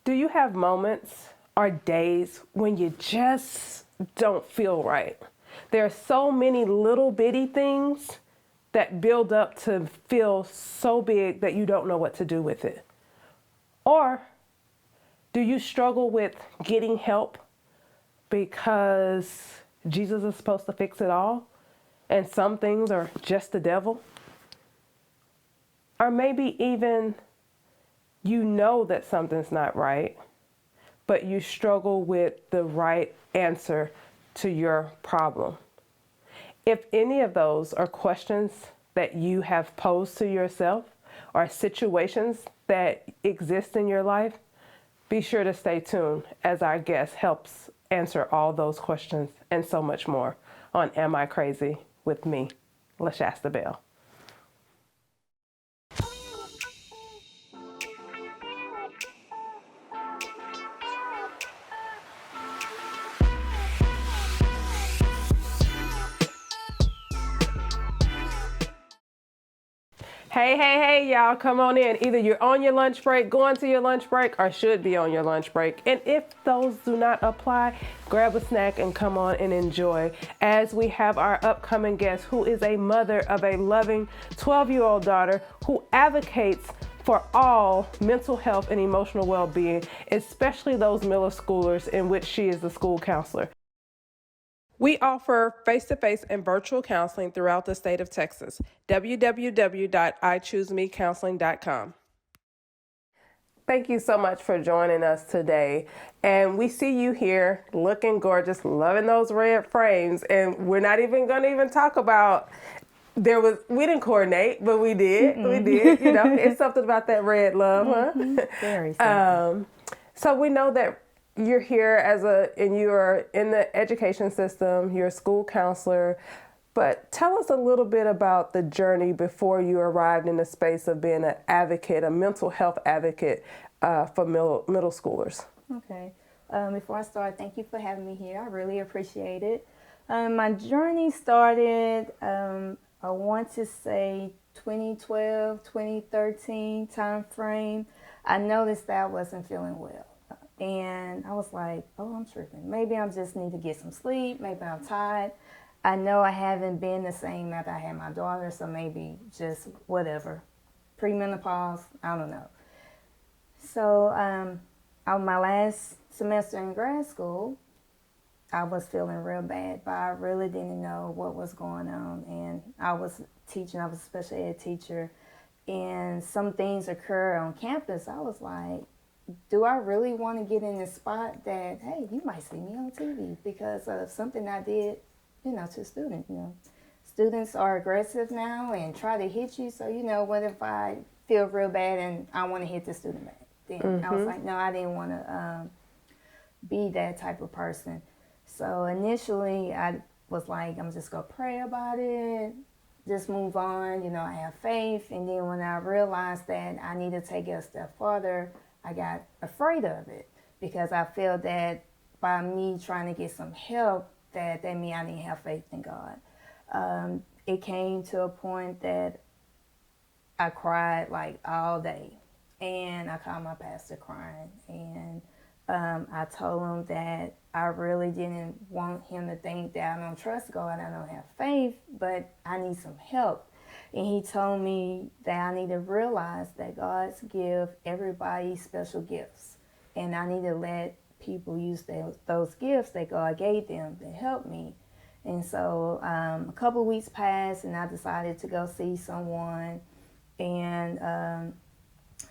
Do you have moments or days when you just don't feel right? There are so many little bitty things that build up to feel so big that you don't know what to do with it. Or do you struggle with getting help because Jesus is supposed to fix it all and some things are just the devil? Or maybe even you know that something's not right, but you struggle with the right answer to your problem. If any of those are questions that you have posed to yourself or situations that exist in your life, be sure to stay tuned as our guest helps answer all those questions and so much more on Am I Crazy with me, LaShasta Bell. Hey, y'all, come on in. Either you're on your lunch break, going to your lunch break, or should be on your lunch break. And if those do not apply, grab a snack and come on and enjoy as we have our upcoming guest who is a mother of a loving 12-year-old daughter who advocates for all mental health and emotional well-being, especially those middle schoolers in which she is the school counselor. We offer face-to-face and virtual counseling throughout the state of Texas. www.ichoosemecounseling.com. Thank you so much for joining us today. And we see you here looking gorgeous, loving those red frames. And we're not even going to even talk about, we didn't coordinate, but we did. Mm-mm. We did. You know, it's something about that red love, mm-hmm. Huh? Very something. So we know that you're here and you're in the education system, you're a school counselor, but tell us a little bit about the journey before you arrived in the space of being an advocate, a mental health advocate for middle schoolers. Okay. Before I start, thank you for having me here. I really appreciate it. My journey started, I want to say 2012, 2013 time frame. I noticed that I wasn't feeling well. And I was like, oh, I'm tripping. Maybe I just need to get some sleep. Maybe I'm tired. I know I haven't been the same after I had my daughter, so maybe just whatever. Premenopause, I don't know. So on my last semester in grad school, I was feeling real bad, but I really didn't know what was going on. And I was teaching, I was a special ed teacher, and some things occur on campus. I was like, do I really want to get in this spot that, hey, you might see me on TV because of something I did, to a student, Students are aggressive now and try to hit you. So, what if I feel real bad and I want to hit the student back? Then I was like, no, I didn't want to be that type of person. So initially I was like, I'm just going to pray about it, just move on, I have faith. And then when I realized that I need to take it a step further, I got afraid of it because I felt that by me trying to get some help, that meant I didn't have faith in God. It came to a point that I cried like all day, and I called my pastor crying, and I told him that I really didn't want him to think that I don't trust God, I don't have faith, but I need some help. And he told me that I need to realize that God's give everybody special gifts. And I need to let people use those gifts that God gave them to help me. And so a couple of weeks passed and I decided to go see someone. And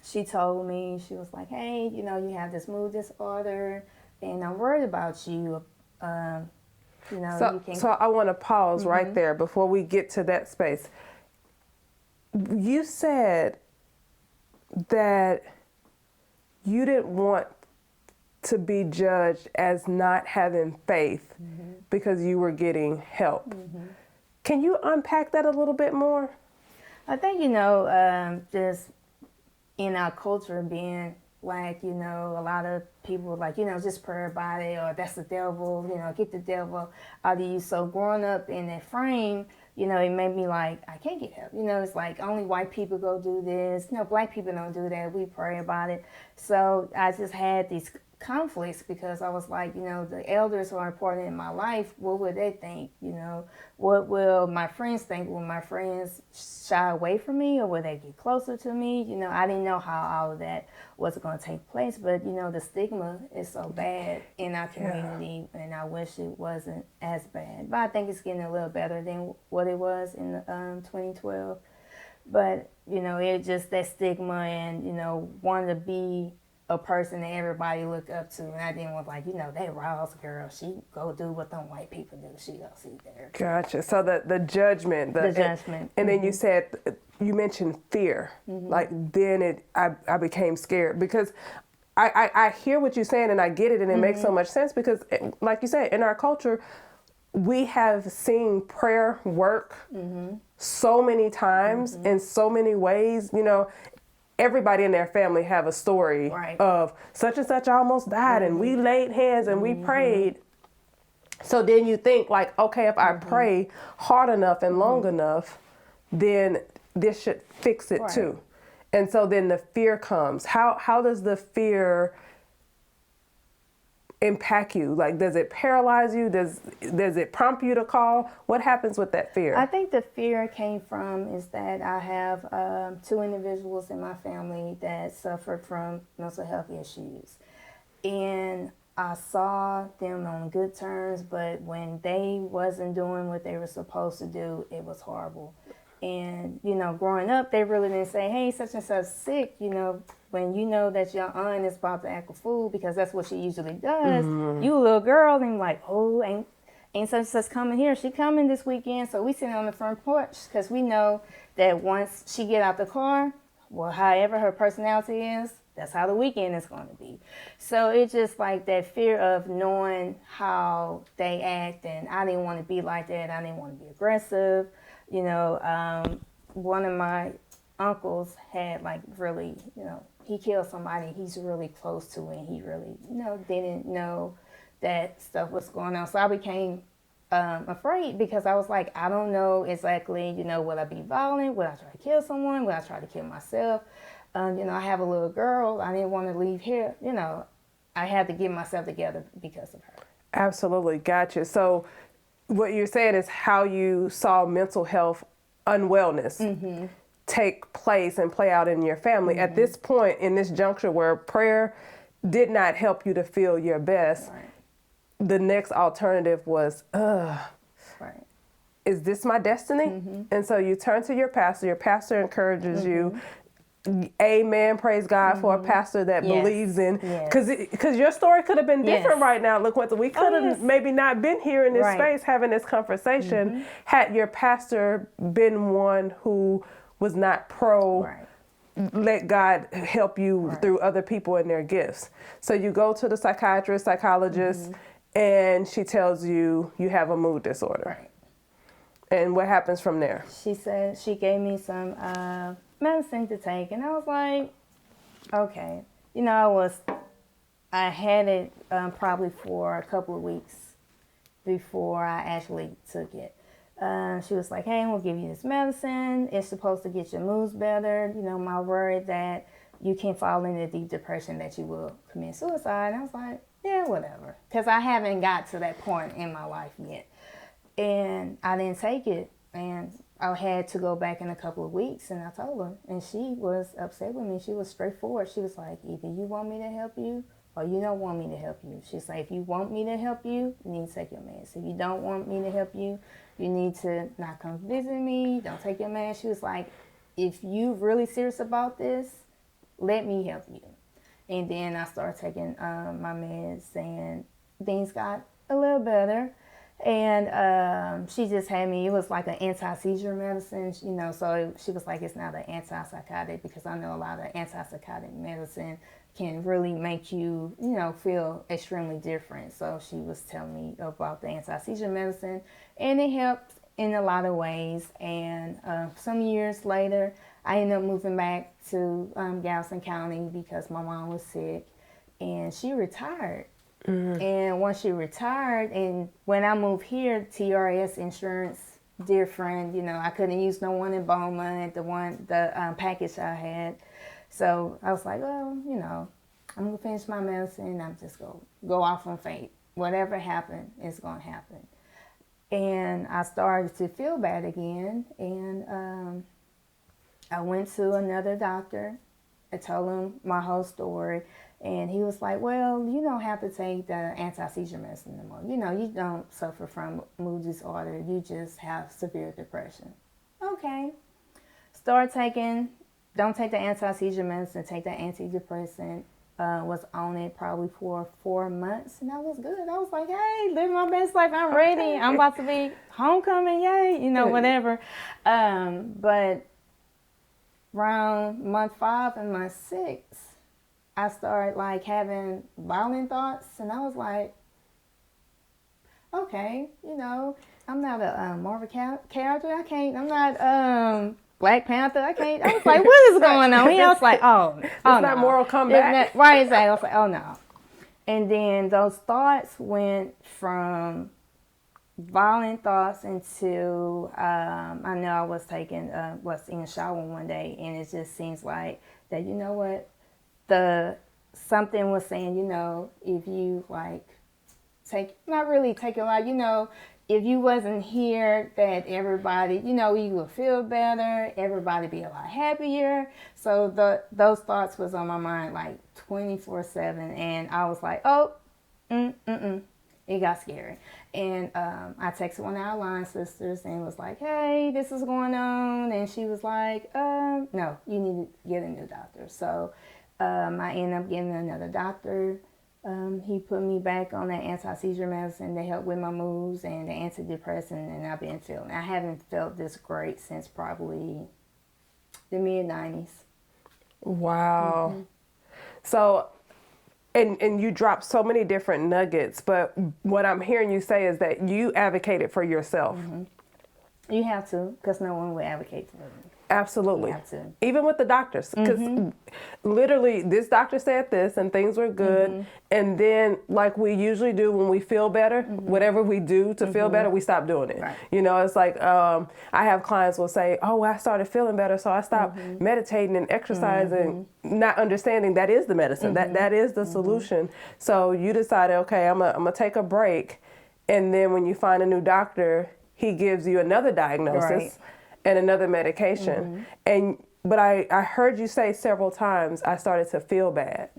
she told me, she was like, hey, you have this mood disorder and I'm worried about you. So I want to pause right there before we get to that space. You said that you didn't want to be judged as not having faith because you were getting help. Can you unpack that a little bit more? I think, just in our culture being Black, a lot of people like, just pray about it or that's the devil, get the devil out of you. So growing up in that frame, you know, it made me like, I can't get help. You know, it's like only white people go do this. You know, black people don't do that. We pray about it. So I just had these conflicts because I was like, you know, the elders who are important in my life, what would they think? You know, what will my friends think? Will my friends shy away from me, or will they get closer to me? You know, I didn't know how all of that was going to take place, but you know, the stigma is so bad in our community, and I wish it wasn't as bad. But I think it's getting a little better than what it was in 2012. But you know, it just that stigma, and you know, wanting to be a person that everybody look up to, and I didn't want, like, you know, that Ryals girl, she go do what them white people do. She go see there. Gotcha. So the judgment, The judgment, and then you said, you mentioned fear. Like then I became scared because I hear what you're saying and I get it, and it makes so much sense because, like you said, in our culture, we have seen prayer work so many times in so many ways. You know, everybody in their family have a story of such and such almost died and we laid hands and we prayed. So then you think like, okay, if I pray hard enough and long enough, then this should fix it too. And so then the fear comes. How does the fear impact you? Like, does it paralyze you? Does it prompt you to call? What happens with that fear? I think the fear came from is that I have 2 individuals in my family that suffered from mental health issues. And I saw them on good terms, but when they wasn't doing what they were supposed to do, it was horrible. And, you know, growing up, they really didn't say, hey, such and such sick, you know, when you know that your aunt is about to act a fool, because that's what she usually does. You a little girl, and like, oh, ain't such and such coming here. She coming this weekend, so we sitting on the front porch because we know that once she get out the car, well, however her personality is, that's how the weekend is going to be. So it's just like that fear of knowing how they act, and I didn't want to be like that. I didn't want to be aggressive. You know, one of my uncles had like really, you know, he killed somebody he's really close to, and he really, you know, didn't know that stuff was going on. So I became afraid because I was like, I don't know exactly, you know, will I be violent? Will I try to kill someone? Will I try to kill myself? You know, I have a little girl. I didn't want to leave here. You know, I had to get myself together because of her. Absolutely. Gotcha. So what you're saying is how you saw mental health unwellness take place and play out in your family. At this point, in this juncture where prayer did not help you to feel your best, the next alternative was, is this my destiny? And so you turn to your pastor encourages you. Amen. Praise God for a pastor that believes in, because your story could have been different right now. LaQuinta, we could have maybe not been here in this space having this conversation had your pastor been one who was not pro. Let God help you through other people and their gifts. So you go to the psychiatrist, psychologist, and she tells you you have a mood disorder. And what happens from there? She said she gave me some medicine to take, and I was like, okay. You know, I had it probably for a couple of weeks before I actually took it. She was like, hey, we'll give you this medicine. It's supposed to get your moods better. You know, my worry that you can fall into deep depression, that you will commit suicide. And I was like, yeah, whatever. Because I haven't got to that point in my life yet. And I didn't take it. And I had to go back in a couple of weeks, and I told her. And she was upset with me. She was straightforward. She was like, either you want me to help you or you don't want me to help you. She's like, if you want me to help you, you need to take your meds. If you don't want me to help you, you need to not come visit me. Don't take your meds. She was like, if you really serious about this, let me help you. And then I started taking my meds, and things got a little better. And she just had me, it was like an anti-seizure medicine, you know, so she was like, it's not an antipsychotic, because I know a lot of antipsychotic medicine can really make you, you know, feel extremely different. So she was telling me about the anti-seizure medicine, and it helped in a lot of ways. And some years later, I ended up moving back to Galveston County because my mom was sick, and she retired. And once she retired, and when I moved here, TRS insurance different. You know, I couldn't use no one in Beaumont, the package I had. So I was like, well, you know, I'm going to finish my medicine. I'm just going to go off on faith. Whatever happened is going to happen. And I started to feel bad again. And I went to another doctor. I told him my whole story. And he was like, well, you don't have to take the anti-seizure medicine anymore. You know, you don't suffer from mood disorder. You just have severe depression. Okay. Don't take the anti-seizure medicine, take the antidepressant. Was on it probably for 4 months, and I was good. I was like, hey, living my best life. I'm ready. I'm about to be homecoming, yay, you know, whatever. But around month 5 and month 6, I started like having violent thoughts, and I was like, okay, you know, I'm not a Marvel character. I'm not Black Panther. I was like, what is going on? I was like, it's not no. Mortal Kombat. Right, exactly. I was like, oh no. And then those thoughts went from violent thoughts into I know I was was in the shower one day, and it just seems like that, you know what, something was saying, you know, if you like not really take a lot, you know, if you wasn't here, that everybody, you know, you would feel better, everybody be a lot happier. So those thoughts was on my mind like 24/7, and I was like, it got scary. And I texted one of our line sisters and was like, hey, this is going on. And she was like, no, you need to get a new doctor. So I ended up getting another doctor. He put me back on that anti-seizure medicine to help with my moods and the antidepressant, and I haven't felt this great since probably the mid-90s. Wow. Mm-hmm. So, and you dropped so many different nuggets, but what I'm hearing you say is that you advocated for yourself. Mm-hmm. You have to, because no one will advocate for you. Absolutely. You have to. Even with the doctors, because literally this doctor said this and things were good, and then like we usually do when we feel better, whatever we do to feel better, we stop doing it. Right. You know, it's like I have clients will say, oh, I started feeling better, so I stopped meditating and exercising, not understanding that is the medicine, that is the solution. So you decided, okay, I'm gonna take a break, and then when you find a new doctor, he gives you another diagnosis. Right. And another medication. But I heard you say several times, I started to feel bad.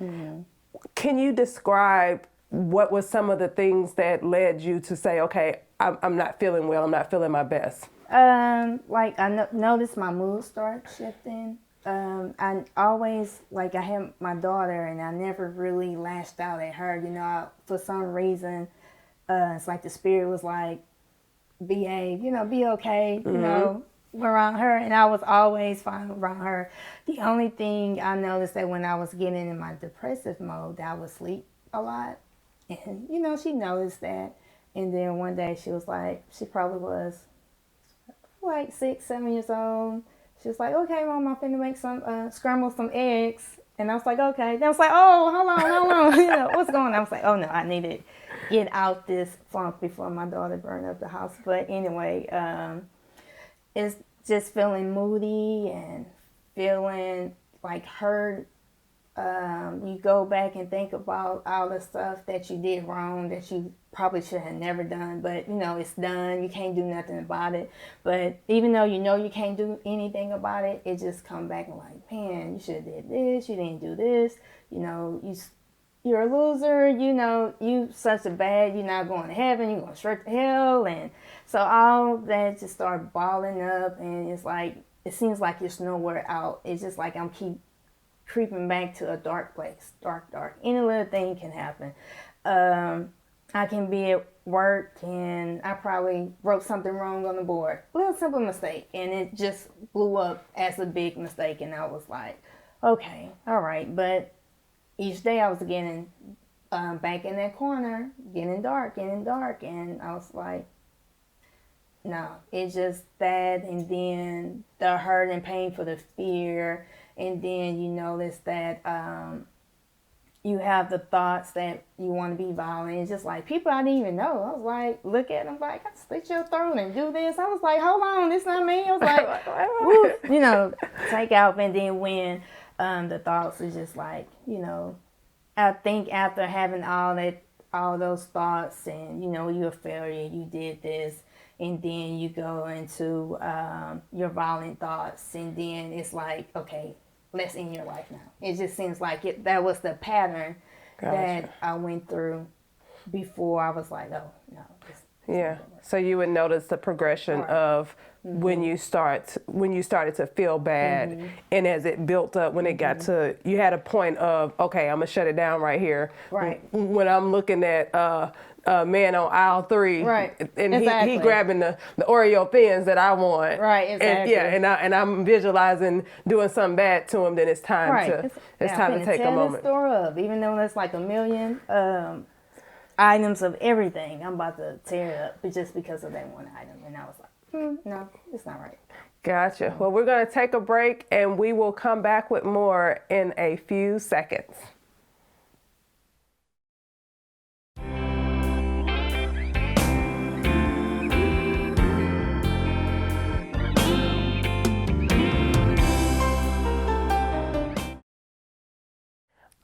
Can you describe what was some of the things that led you to say, okay, I'm not feeling well, I'm not feeling my best? Like I noticed my mood start shifting. I always, like I had my daughter and I never really lashed out at her, you know, for some reason. It's like the spirit was like, behave, you know, be okay, you know, around her, and I was always fine around her. The only thing I noticed that when I was getting in my depressive mode, I would sleep a lot, and you know, she noticed that. And then one day she was like, she probably was like 6, 7 years old. She was like, okay, Mom, I'm finna make some scramble some eggs. And I was like, okay. Then I was like, oh, hold on, you know, what's going on? I was like, oh no, I need to get out this funk before my daughter burned up the house. But anyway, it's just feeling moody and feeling like hurt. You go back and think about all the stuff that you did wrong that you probably should have never done, but you know, it's done. You can't do nothing about it. But even though you know you can't do anything about it, it just come back and like, man, you should have did this, you didn't do this, you know, you're a loser, you know, you such a bad, you're not going to heaven, you're going straight to hell. And so all that just started balling up, and it's like, it seems like there's nowhere out. It's just like I'm keep creeping back to a dark place, dark. Any little thing can happen. I can be at work and I probably wrote something wrong on the board. A little simple mistake, and it just blew up as a big mistake, and I was like, okay, all right. But each day I was getting back in that corner, getting dark, and I was like, no, it's just that, and then the hurt and pain for the fear, and then you notice that you have the thoughts that you want to be violent. It's just like people I didn't even know. I was like, look at them like, I slit your throat and do this. I was like, hold on, this not me. I was like, woo, you know, take out. And then when the thoughts is just like, you know, I think after having all those thoughts and, you know, you're a failure, you did this, and then you go into your violent thoughts, and then it's like, okay, let's end your life now. It just seems like that was the pattern that I went through before I was like, oh, no. Yeah. So you would notice the progression of when you started to feel bad, and as it built up, when it got to, you had a point of, okay, I'm gonna shut it down right here. Right. When I'm looking at man on aisle 3, right, and exactly. he grabbing the Oreo thins that I want, right, exactly. and I'm visualizing doing something bad to him. Then it's time to take a moment. The store up, even though there's like a million items of everything, I'm about to tear it up, but just because of that one item. And I was like, no, it's not right. Gotcha. Well, we're going to take a break, and we will come back with more in a few seconds.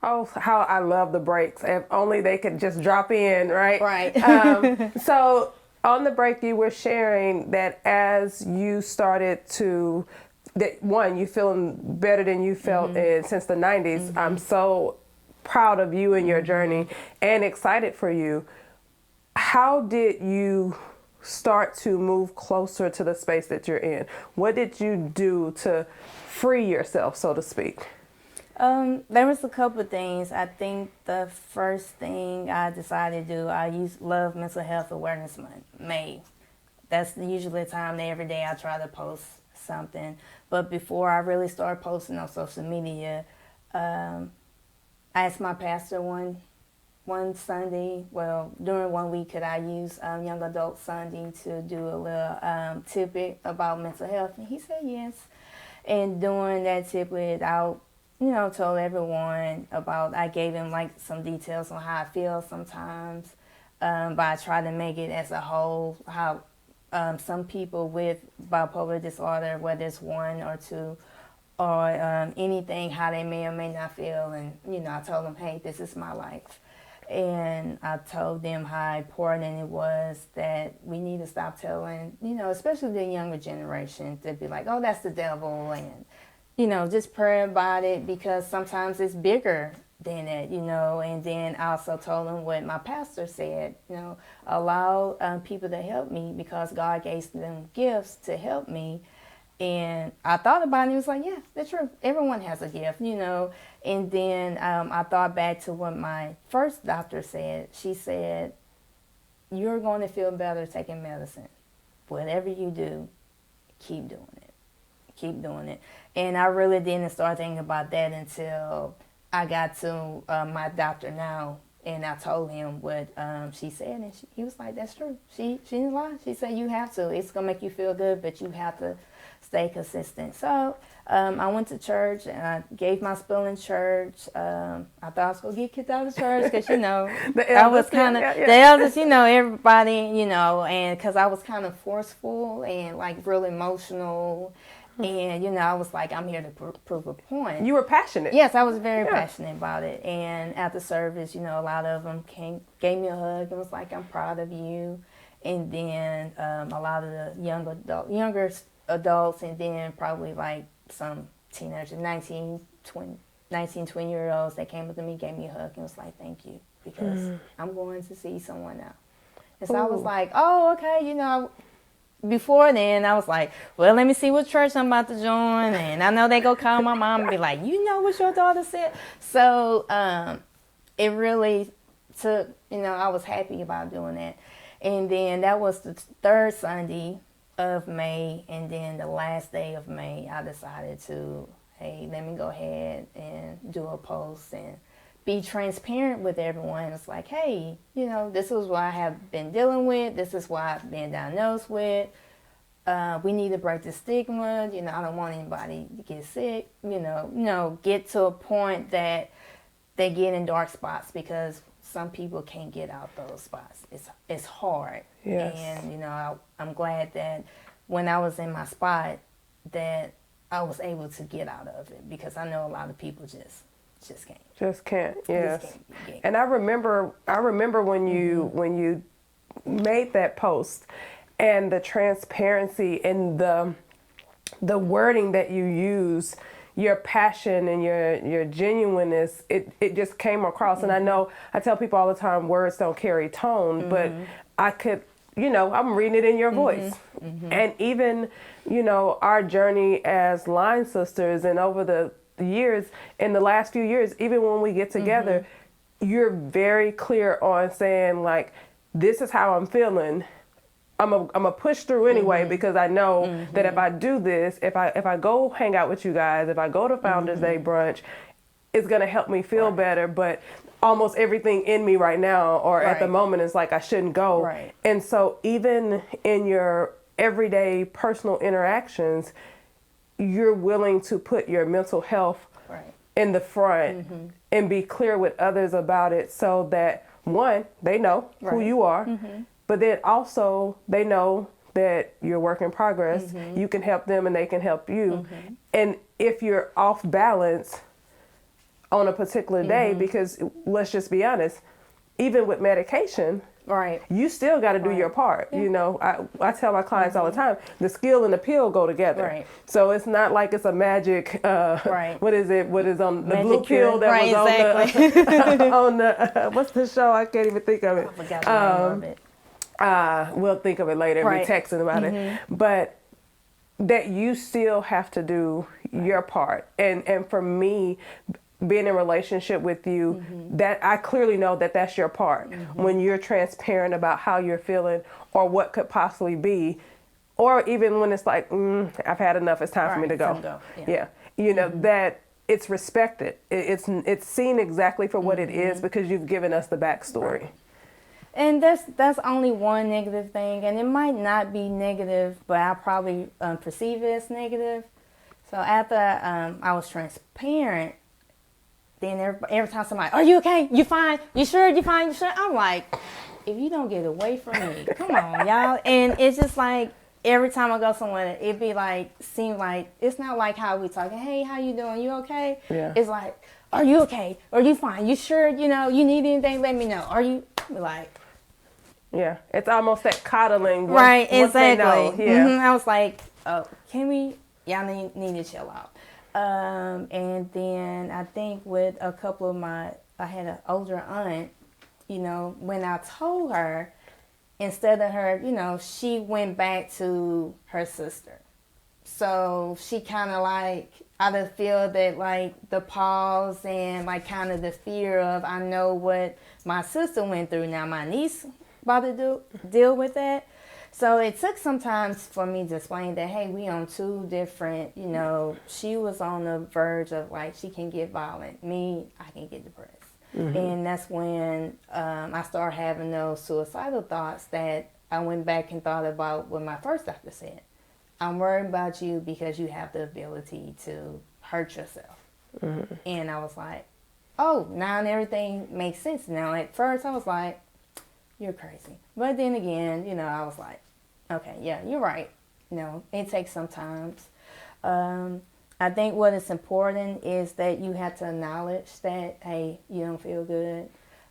Oh, how I love the breaks. If only they could just drop in, right? Right. So on the break, you were sharing that as you started to, that one, you feeling better than you felt since the 90s. I'm so proud of you and your journey and excited for you. How did you start to move closer to the space that you're in? What did you do to free yourself, so to speak? There was a couple of things. I think the first thing I decided to do, I love Mental Health Awareness Month, May. That's usually the time that every day I try to post something. But before I really started posting on social media, I asked my pastor one Sunday, well, during 1 week, could I use Young Adult Sunday to do a little tidbit about mental health? And he said yes. And during that tidbit, told everyone about, I gave him like some details on how I feel sometimes, but I try to make it as a whole, how some people with bipolar disorder, whether it's 1 or 2, or anything, how they may or may not feel. And, I told them, hey, this is my life. And I told them how important it was that we need to stop telling, especially the younger generation, to be like, oh, that's the devil, and just pray about it, because sometimes it's bigger than it, And then I also told them what my pastor said, allow people to help me, because God gave them gifts to help me. And I thought about it, and it was like, yeah, that's true. Everyone has a gift, And then I thought back to what my first doctor said. She said, you're going to feel better taking medicine. Whatever you do, keep doing it. Keep doing it. And I really didn't start thinking about that until I got to my doctor now, and I told him what she said, and he was like, that's true. She didn't lie. She said, you have to. It's going to make you feel good, but you have to stay consistent. So I went to church, and I gave my spill in church. I thought I was going to get kicked out of church because, I was kind of, the elders, everybody, and because I was kind of forceful and like real emotional. And, I was like, I'm here to prove a point. You were passionate. Yes, I was very passionate about it. And at the service, a lot of them gave me a hug and was like, I'm proud of you. And then a lot of the younger adults, and then probably like some teenagers, 19, 20-year-olds, that came up to me, gave me a hug and was like, thank you, because I'm going to see someone now. And so I was like, oh, okay, before then, I was like, well, let me see what church I'm about to join. And I know they go call my mom and be like, what your daughter said? So it really took, I was happy about doing that. And then that was the third Sunday of May. And then the last day of May, I decided to, hey, let me go ahead and do a post and be transparent with everyone. It's like, hey, this is what I have been dealing with. This is what I've been diagnosed with. We need to break the stigma. I don't want anybody to get sick. Get to a point that they get in dark spots because some people can't get out those spots. It's hard. Yes. And, you know, I'm glad that when I was in my spot that I was able to get out of it, because I know a lot of people just can't. Just can't. Yes. Just can't. And I remember when you made that post, and the transparency and the wording that you use, your passion and your genuineness, it just came across. And I know I tell people all the time, words don't carry tone, but I could, you know, I'm reading it in your voice. And even, you know, our journey as line sisters, and over the years, in the last few years, even when we get together, you're very clear on saying, like, this is how I'm feeling. I'm a push through anyway, because I know that if I do this, if I go hang out with you guys, if I go to Founders Day brunch, it's gonna help me feel better. But almost everything in me right now, or at the moment, is like I shouldn't go. Right. And so even in your everyday personal interactions, you're willing to put your mental health in the front and be clear with others about it, so that one, they know who you are. But then also they know that you're work in progress. You can help them and they can help you. And if you're off balance on a particular day, because let's just be honest, even with medication, you still got to do your part. You know, I tell my clients all the time, the skill and the pill go together. So it's not like it's a magic, what is it? What is on the magic blue pill that was on the what's the show? I can't even think of it. I forgot the name of it. We'll think of it later. We're texting about it. But that you still have to do your part. And for me, being in a relationship with you, that I clearly know that that's your part. When you're transparent about how you're feeling or what could possibly be, or even when it's like, I've had enough, it's time for me to go. You know, that it's respected. It's seen exactly for what it is, because you've given us the backstory. And that's only one negative thing, and it might not be negative, but I probably perceive it as negative. So after I was transparent, then every time somebody, are you okay? You fine? You sure? You fine? You sure? I'm like, if you don't get away from me, come on, y'all. And it's just like, every time I go somewhere, it be like, seem like, it's not like how we talking, hey, how you doing? You okay? It's like, are you okay? Are you fine? You sure? You know, you need anything? Let me know. Are you, like, it's almost that coddling. Exactly. I was like, oh, can we? Y'all need to chill out. And then I think with a couple of I had an older aunt. You know, when I told her, instead of her, you know, she went back to her sister. So she kind of like, out of feel that like the pause and like kind of the fear of, I know what my sister went through. Now my niece about to deal with that. So it took some time for me to explain that, hey, we on two different, you know, she was on the verge of like, she can get violent. Me, I can get depressed. And that's when I started having those suicidal thoughts that I went back and thought about what my first doctor said. I'm worried about you because you have the ability to hurt yourself. And I was like, oh, now everything makes sense. Now at first I was like, you're crazy. But then again, you know, I was like, okay, yeah, you're right. You know, it takes some time. I think what is important is that you have to acknowledge that, hey, you don't feel good.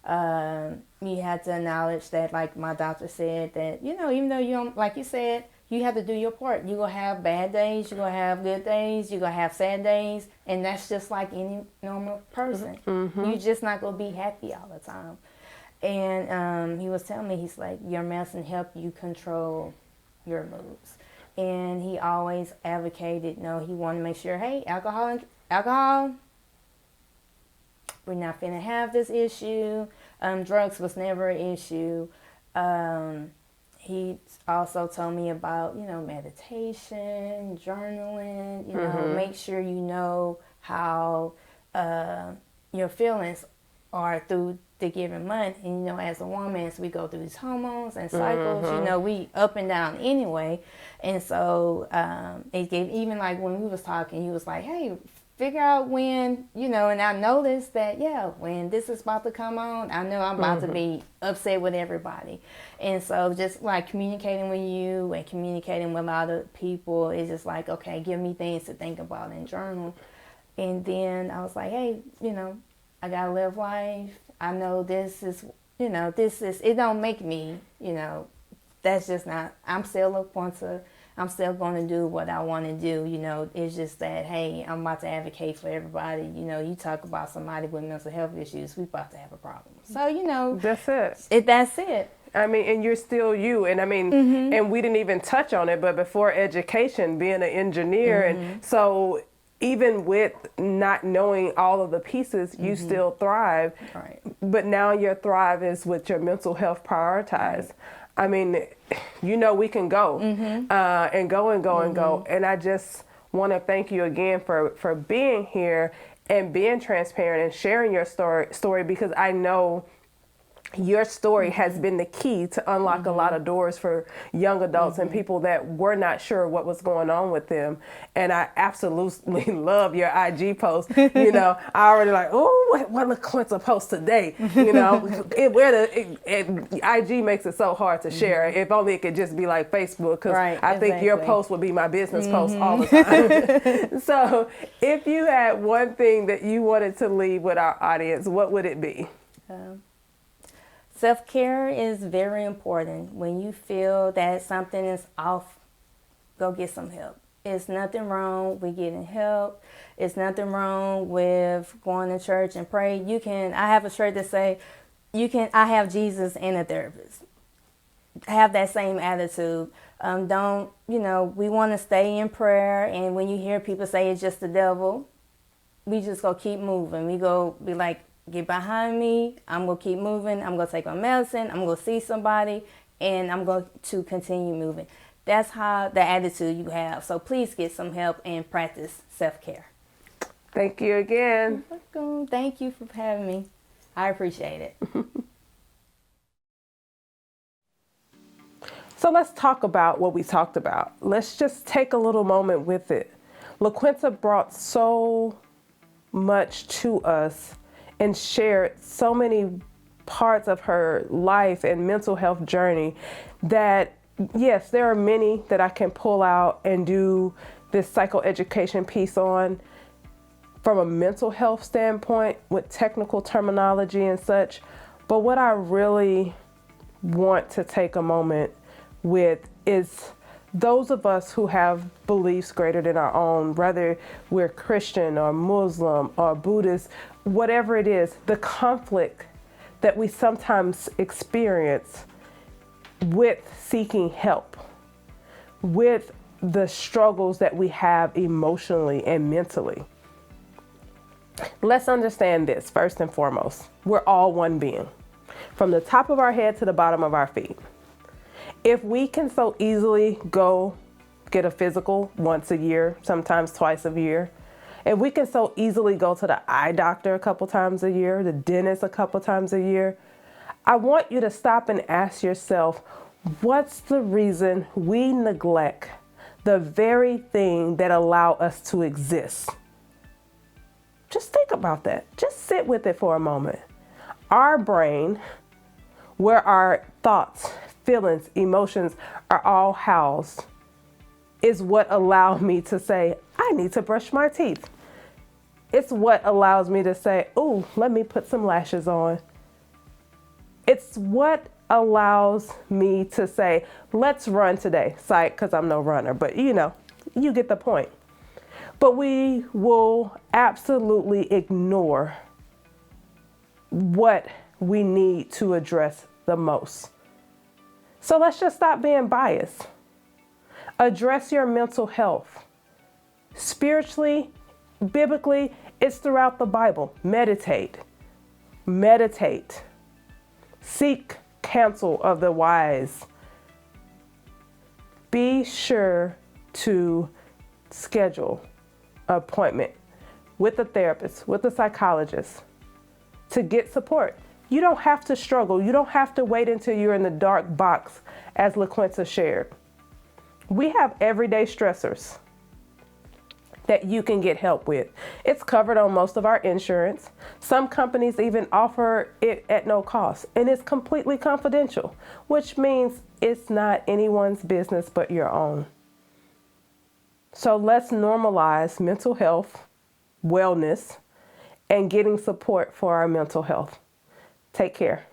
You have to acknowledge that, like my doctor said, that, you know, even though you don't, like you said, you have to do your part. You're going to have bad days. You're going to have good days. You're going to have sad days. And that's just like any normal person. You're just not going to be happy all the time. And he was telling me, he's like, your medicine help you control your moods. And he always advocated, he wanted to make sure, hey, alcohol, we're not finna have this issue. Drugs was never an issue. He also told me about, meditation, journaling, make sure you know how your feelings are through the given month. And, as a woman, as we go through these hormones and cycles, we up and down anyway. And so it gave, even like when we was talking, he was like, hey, figure out when, and I noticed that, when this is about to come on, I know I'm about to be upset with everybody. And so just like communicating with you and communicating with a lot of people is just like, okay, give me things to think about and journal. And then I was like, hey, I gotta live life. I know this is, it don't make me, that's just not, I'm still LaQuinta. I'm still going to do what I want to do. It's just that, hey, I'm about to advocate for everybody. You talk about somebody with mental health issues, we about to have a problem. So, that's it. That's it. I mean, and you're still you. And I mean, and we didn't even touch on it, but before education, being an engineer. And so even with not knowing all of the pieces, you still thrive. Right. But now your thrive is with your mental health prioritized. Right. I mean, we can go and go and go and go. And I just want to thank you again for being here and being transparent and sharing your story because I know your story has been the key to unlock a lot of doors for young adults and people that were not sure what was going on with them. And I absolutely love your IG post. I already like, oh, what LaQuinta post today? IG makes it so hard to share. If only it could just be like Facebook, because I think your post would be my business post all the time. So if you had one thing that you wanted to leave with our audience, what would it be? Self-care is very important. When you feel that something is off, go get some help. It's nothing wrong with getting help. It's nothing wrong with going to church and pray. I have a shirt that say, I have Jesus and a therapist. Have that same attitude. We want to stay in prayer. And when you hear people say it's just the devil, we just go keep moving. We go be like, get behind me. I'm going to keep moving. I'm going to take my medicine. I'm going to see somebody, and I'm going to continue moving. That's how the attitude you have. So please get some help and practice self-care. Thank you again. You're welcome. Thank you for having me. I appreciate it. So let's talk about what we talked about. Let's just take a little moment with it. LaQuinta brought so much to us and shared so many parts of her life and mental health journey that, yes, there are many that I can pull out and do this psychoeducation piece on from a mental health standpoint with technical terminology and such. But what I really want to take a moment with is those of us who have beliefs greater than our own, whether we're Christian or Muslim or Buddhist, whatever it is, the conflict that we sometimes experience with seeking help, with the struggles that we have emotionally and mentally. Let's understand this first and foremost. We're all one being, from the top of our head to the bottom of our feet. If we can so easily go get a physical once a year, sometimes twice a year, if we can so easily go to the eye doctor a couple times a year, the dentist a couple times a year, I want you to stop and ask yourself, what's the reason we neglect the very thing that allow us to exist? Just think about that. Just sit with it for a moment. Our brain, where our thoughts, feelings, emotions are all housed, is what allowed me to say, I need to brush my teeth. It's what allows me to say, oh, let me put some lashes on. It's what allows me to say, let's run today. Psych, because I'm no runner, but you get the point. But we will absolutely ignore what we need to address the most. So let's just stop being biased. Address your mental health. Spiritually, biblically, it's throughout the Bible. Meditate. Seek counsel of the wise. Be sure to schedule an appointment with a therapist, with a psychologist to get support. You don't have to struggle. You don't have to wait until you're in the dark box, as LaQuinta shared. We have everyday stressors. that you can get help with. It's covered on most of our insurance. Some companies even offer it at no cost, and it's completely confidential, which means it's not anyone's business but your own. So let's normalize mental health, wellness, and getting support for our mental health. Take care.